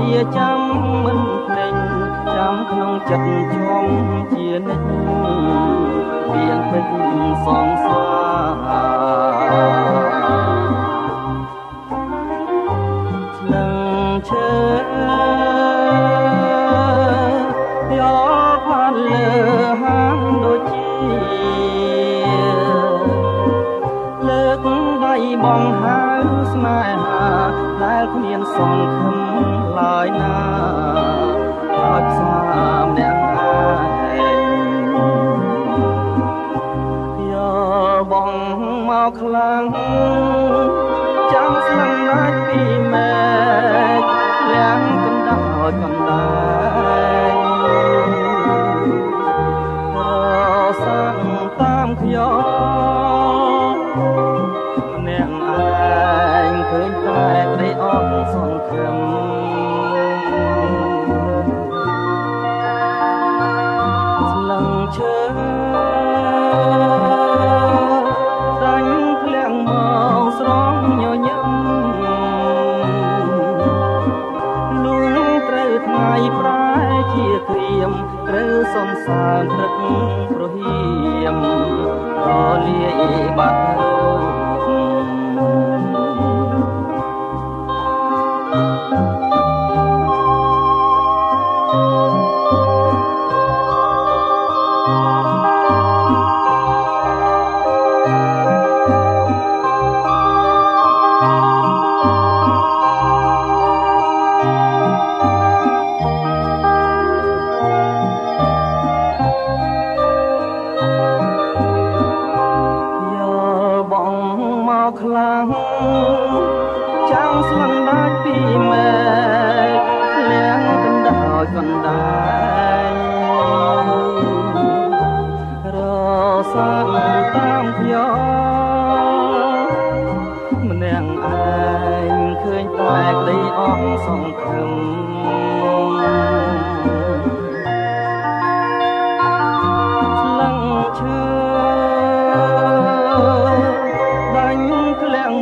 ជាចាំមិនព្រេងចាំក្នុងចិត្តជុំជានិច្ចវាងពេចសងសារនឹងឈើយកផានលើហាងដូចជាលើកដៃបងហៅស្នេហាដែលគ្មានសង្ឃឹមឡើយណាឲ្យផ្សាម្នាក់ឯងយកបងមកខ្លាំងចាំស្លឹងណាច់ពីមេឃលៀងកណ្ដោយកណ្ដែងរសាំតាមខ្ញុំម្នាក់ឯងឃើញតែក្តីអត់សង្ឃឹមស្លឹងឈើដាញ់ធ្លាក់មកស្រង់ញញឹមលួងត្រូវថ្ងៃប្រែជាក្រៀមត្រូវសំសានព្រឹកប្រហៀមរលាយបាត់ខ្លាំងចាំស្លឹងដាច់ពីមេឃលៀងកណ្ដោយកណ្ដែងរសាំតាមខ្ញុំម្នាក់ឯងឃើញតែក្តីអស់សង្ឃឹមស្លឹងឈើ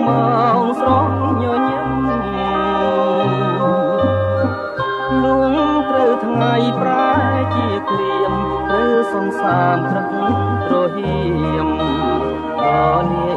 មកស្រស់ញញឹមលួងត្រូវថ្ងៃប្រែជាក្រៀមឬសង្សាមព្រឹកត្រហៀមដល់លា